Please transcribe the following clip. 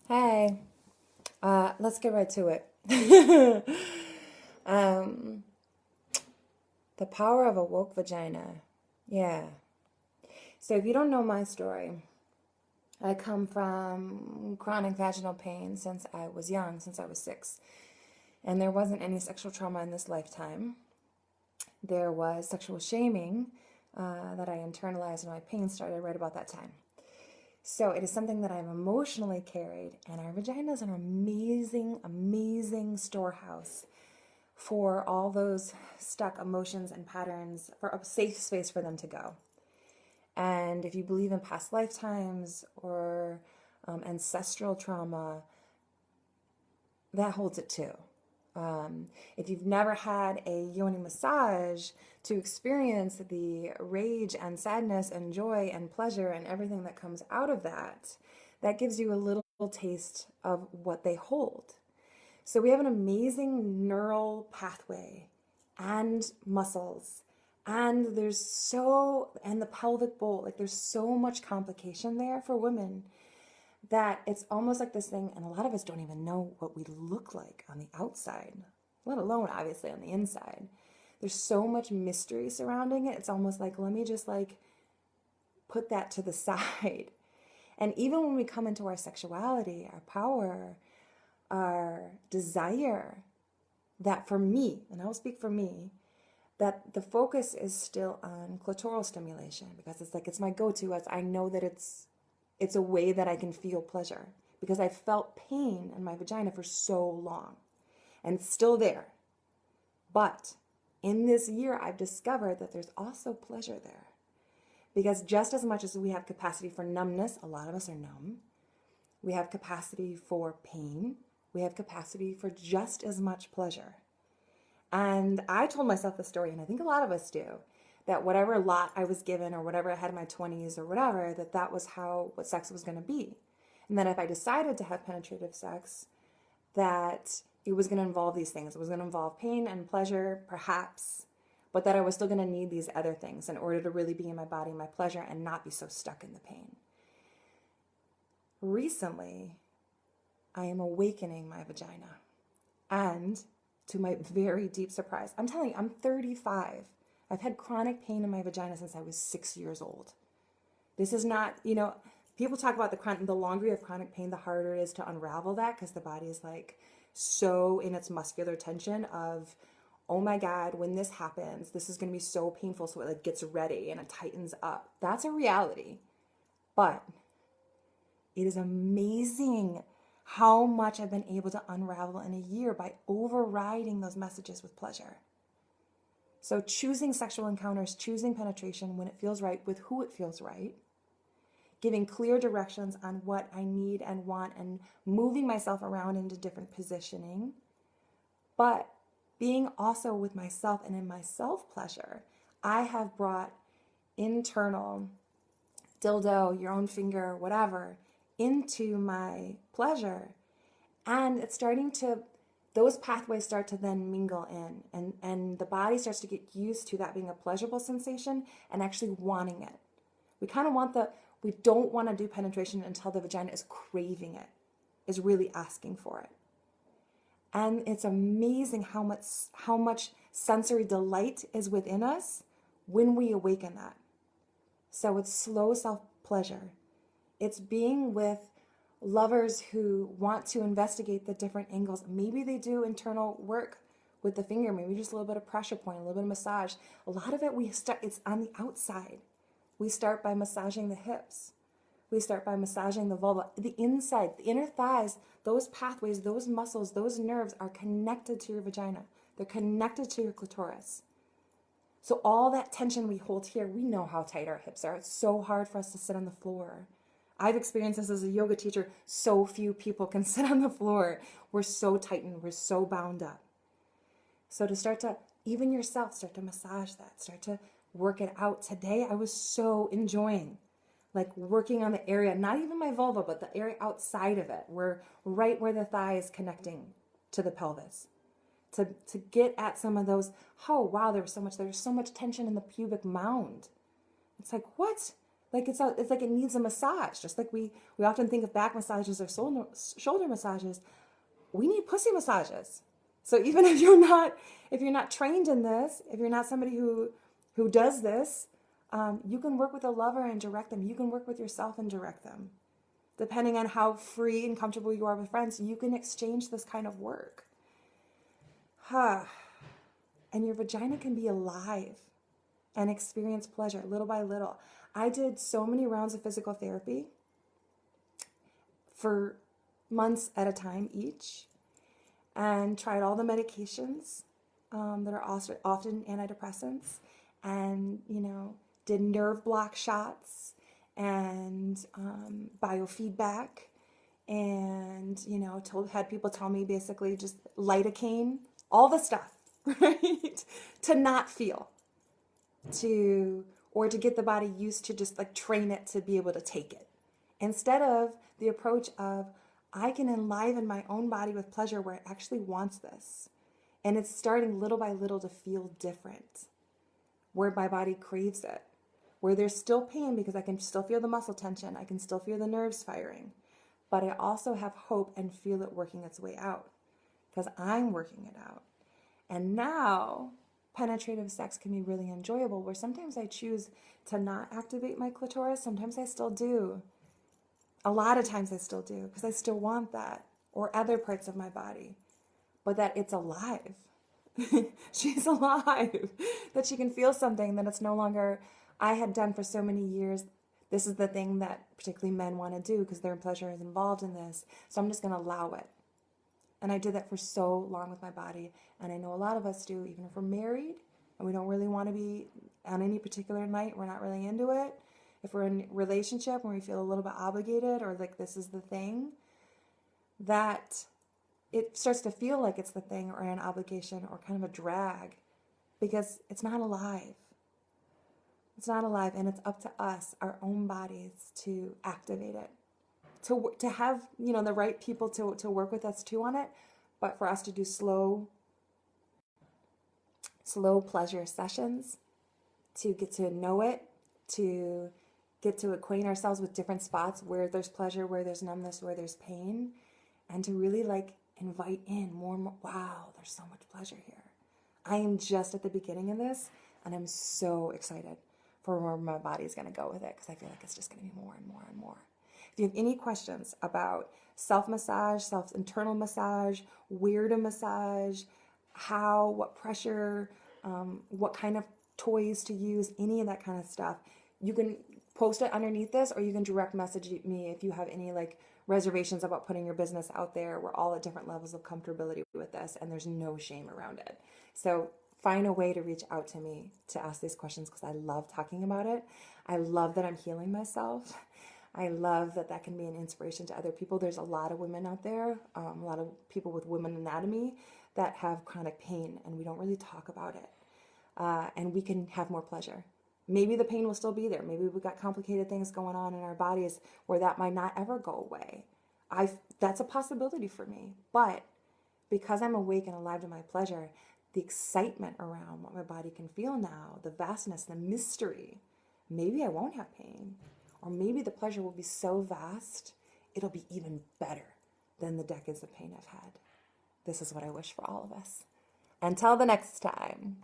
Hey, let's get right to it. um, the power of a woke vagina. Yeah. So if you don't know my story, I come from chronic vaginal pain since I was young, since I was 6. And there wasn't any sexual trauma in this lifetime. There was sexual shaming that I internalized, and my pain started right about that time. So it is something that I've emotionally carried, and our vagina is an amazing, amazing storehouse for all those stuck emotions and patterns, for a safe space for them to go. And if you believe in past lifetimes or ancestral trauma, that holds it too. If you've never had a yoni massage to experience the rage and sadness and joy and pleasure and everything that comes out of that, that gives you a little taste of what they hold. So we have an amazing neural pathway and muscles, and and the pelvic bowl, like there's so much complication there for women that it's almost like this thing, and a lot of us don't even know what we look like on the outside, let alone obviously on the inside. There's so much mystery surrounding it. It's almost like, let me just put that to the side. And even when we come into our sexuality, our power, our desire, that for me, and I'll speak for me, that the focus is still on clitoral stimulation, because it's my go-to, as I know that it's a way that I can feel pleasure, because I've felt pain in my vagina for so long and it's still there. But in this year, I've discovered that there's also pleasure there, because just as much as we have capacity for numbness, a lot of us are numb, we have capacity for pain, we have capacity for just as much pleasure. And I told myself the story, and I think a lot of us do, that whatever lot I was given or whatever I had in my 20s or whatever, that was what sex was going to be. And that if I decided to have penetrative sex, that it was going to involve these things. It was going to involve pain and pleasure, perhaps, but that I was still going to need these other things in order to really be in my body, my pleasure, and not be so stuck in the pain. Recently, I am awakening my vagina. And to my very deep surprise, I'm telling you, I'm 35. I've had chronic pain in my vagina since I was 6 years old. This is not, people talk about the longer you have chronic pain, the harder it is to unravel that, because the body is so in its muscular tension of, oh my God, when this happens, this is going to be so painful. So it gets ready and it tightens up. That's a reality. But it is amazing how much I've been able to unravel in a year by overriding those messages with pleasure. So choosing sexual encounters, choosing penetration when it feels right, with who it feels right, giving clear directions on what I need and want, and moving myself around into different positioning, but being also with myself and in my self-pleasure. I have brought internal dildo, your own finger, whatever, into my pleasure. And it's those pathways start to then mingle in, and the body starts to get used to that being a pleasurable sensation and actually wanting it. We don't want to do penetration until the vagina is craving it, is really asking for it. And it's amazing how much sensory delight is within us when we awaken that. So it's slow self-pleasure. It's being with lovers who want to investigate the different angles. Maybe they do internal work with the finger, maybe just a little bit of pressure point, a little bit of massage. A lot of it, it's on the outside. We start by massaging the hips. We start by massaging the vulva, the inside, the inner thighs. Those pathways, those muscles, those nerves are connected to your vagina. They're connected to your clitoris. So all that tension we hold here, we know how tight our hips are. It's so hard for us to sit on the floor. I've experienced this as a yoga teacher. So few people can sit on the floor. We're so tightened. We're so bound up. So even yourself, start to massage that. Start to work it out. Today, I was so enjoying working on the area, not even my vulva, but the area outside of it, right where the thigh is connecting to the pelvis. To get at some of those, oh wow, there's so much tension in the pubic mound. It's what? Like it's like it needs a massage. Just like we often think of back massages or shoulder massages, we need pussy massages. So even if you're not trained in this, if you're not somebody who does this, you can work with a lover and direct them. You can work with yourself and direct them. Depending on how free and comfortable you are with friends, you can exchange this kind of work. And your vagina can be alive and experience pleasure little by little. I did so many rounds of physical therapy for months at a time each, and tried all the medications that are also often antidepressants, and did nerve block shots and biofeedback, and had people tell me basically just lidocaine, all the stuff, right, to not feel, or to get the body used to, just like train it to be able to take it, instead of the approach of, I can enliven my own body with pleasure where it actually wants this, and it's starting little by little to feel different, where my body craves it, where there's still pain because I can still feel the muscle tension, I can still feel the nerves firing, but I also have hope and feel it working its way out because I'm working it out. And now penetrative sex can be really enjoyable, where sometimes I choose to not activate my clitoris. Sometimes I still do. A lot of times I still do, because I still want that, or other parts of my body, but that it's alive. She's alive, that she can feel something, that it's no longer, I had done for so many years, this is the thing that particularly men want to do because their pleasure is involved in this, so I'm just going to allow it. And I did that for so long with my body, and I know a lot of us do, even if we're married and we don't really want to be on any particular night, we're not really into it. If we're in a relationship and we feel a little bit obligated, or like this is the thing, that it starts to feel like it's the thing or an obligation or kind of a drag, because it's not alive. It's not alive, and it's up to us, our own bodies, to activate it. To have, the right people to work with us too on it, but for us to do slow pleasure sessions, to get to know it, to get to acquaint ourselves with different spots where there's pleasure, where there's numbness, where there's pain, and to really invite in more and more. Wow, there's so much pleasure here. I am just at the beginning of this, and I'm so excited for where my body's going to go with it, because I feel like it's just going to be more and more and more. If you have any questions about self-massage, internal massage, where to massage, what pressure, what kind of toys to use, any of that kind of stuff, you can post it underneath this, or you can direct message me if you have any reservations about putting your business out there. We're all at different levels of comfortability with this, and there's no shame around it. So find a way to reach out to me to ask these questions, because I love talking about it. I love that I'm healing myself. I love that can be an inspiration to other people. There's a lot of women out there, a lot of people with women anatomy that have chronic pain, and we don't really talk about it. And we can have more pleasure. Maybe the pain will still be there. Maybe we've got complicated things going on in our bodies where that might not ever go away. That's a possibility for me. But because I'm awake and alive to my pleasure, the excitement around what my body can feel now, the vastness, the mystery, maybe I won't have pain. Or maybe the pleasure will be so vast, it'll be even better than the decades of pain I've had. This is what I wish for all of us. Until the next time.